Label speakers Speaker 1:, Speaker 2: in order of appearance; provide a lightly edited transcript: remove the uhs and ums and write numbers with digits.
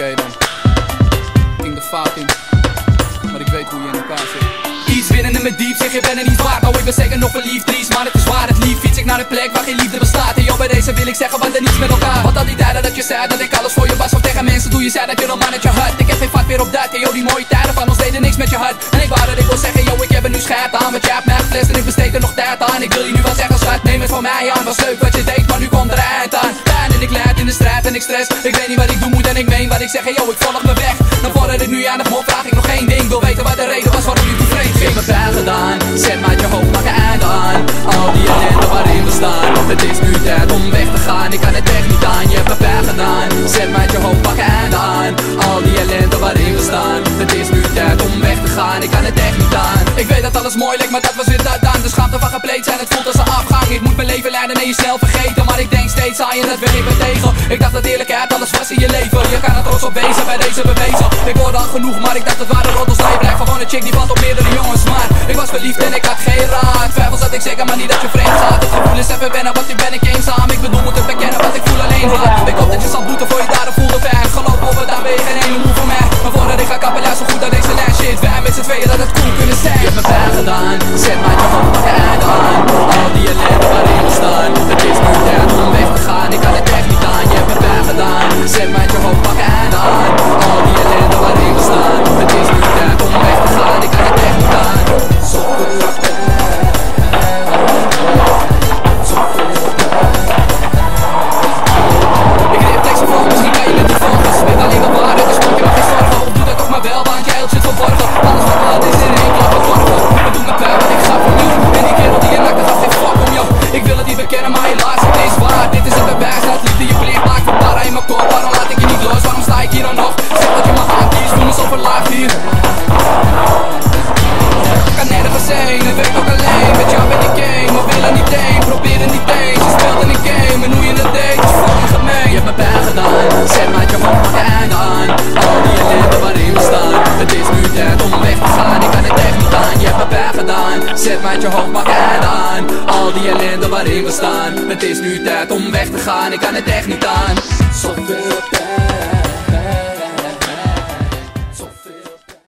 Speaker 1: Oké dan. Ging de fout in, maar ik weet hoe je in elkaar zit.
Speaker 2: Iets winnen met diep, zeg je bent er niet waard. Nou ik ben zeker nog verliefd, triest, maar het is waar. Het lief fiets ik naar een plek waar geen liefde bestaat. En joh, bij deze wil ik zeggen, want er niets met elkaar. Want al die tijden dat je zei dat ik alles voor je was, of tegen mensen doe je zei dat je een mannetje had. Ik heb geen vat meer op dat, en joh, die mooie tijden van ons deden niks met je hart. En ik wou dat ik wil zeggen, joh, ik heb er nu scherp aan. Want jij hebt mij geflest en ik besteed er nog tijd aan. Ik wil je nu wel zeggen, schat, neem het van mij aan. Was leuk wat je deed, maar nu komt er eind aan. Pijn en ik leid in de strijd en ik stress. Ik weet niet wat ik doe moet en ik meen wat ik zeg. En joh, ik volg me weg. Dan voordat ik nu aan de mond vraag ik nog één ding. Wil weten wat de reden was waarom je toen vreemd ging. Ik heb mijn gedaan, zet maar je hoofd, maak een einde aan. Al die ellende waarin we staan. Het is nu tijd om weg te gaan, ik kan het echt niet aan. Je hebt me pijn gedaan, zet maar je hoofd, maak een einde aan. Al die ellende waarin we staan. Het is nu tijd om weg te gaan, ik kan het echt niet aan. Ik weet dat alles mooi lijkt, maar dat was weer dat aan. De schaamte van gepleed zijn, het voelt als een afgang. Ik moet mijn leven leiden en je snel vergeten. Maar ik denk steeds aan je en dat wil ik me tegen. Ik dacht dat eerlijkheid alles was in je leven. Je kan er trots op wezen, bij deze bewezen. Ik hoorde al genoeg, maar ik dacht het waren roddels. Je blijft gewoon een chick die valt op meerdere jongens. Maar ik was verliefd en ik had geen raad. Twijfels had ik zeker, maar niet dat je vreemd gaat. Het gevoel is even wennen, want nu ben ik eenzaam. Ik bedoel, moet het bekennen, want ik voel alleen haat. Ik hoop dat je zal boeten voor je daden, voelde pijn. Geloof me, daar ben je geen ene moe voor mij. Maar voordat ik ga kappen, luister goed naar deze lijn. Shit, wij met z'n tweeën dat het cool kunnen zijn. Je hebt me pijn gedaan, zet maar je hoofd, maak een einde aan. Al die ellende waarin we staan. Het is nu tijd om weg te gaan, ik kan het echt niet aan. Je hebt me pijn gedaan, zet maar je hoofd, maak een einde aan. Al die ellende waarin we staan. Het is nu tijd om weg te gaan, ik kan het echt niet aan. Ik reep teksten voor, misschien kan je het niet volgen. Ze weet alleen maar waar, dus maak je maar geen zorgen. Of doe dat toch maar wel, want jij zit verborgen. Alles wat wat is in één klap verworven. We doen het pijn, want ik ga voor nieuw. En die kerel die je nakt, gaat geen fuck om jou. Ik wil het niet bekennen, maar helaas, het is waar. Dit is het bewijs, dat liefde je plicht maakt. Verbarra in mijn kop, waarom laat ik je niet los? Waarom sta ik hier dan nog? Zeg dat je me haat kiest, doe me zo verlaagd hier. Ik kan nergens heen, en weet ook alleen. Met jou ben ik één, maar wil er niet heen. Probeer het niet eens, je speelt in een game. En hoe je het deed, is fucking gemeen. Je hebt me pijn gedaan, zet maar je hoofd, maak een einde aan. Al die ellende waarin we staan. Het is nu tijd om weg te gaan, ik kan het echt niet aan. Je hebt me pijn gedaan, zet maar je hoofd, maak een einde aan. Al die ellende waarin we staan. Het is nu tijd om weg te gaan, ik kan het echt niet aan. Zoveel pijn.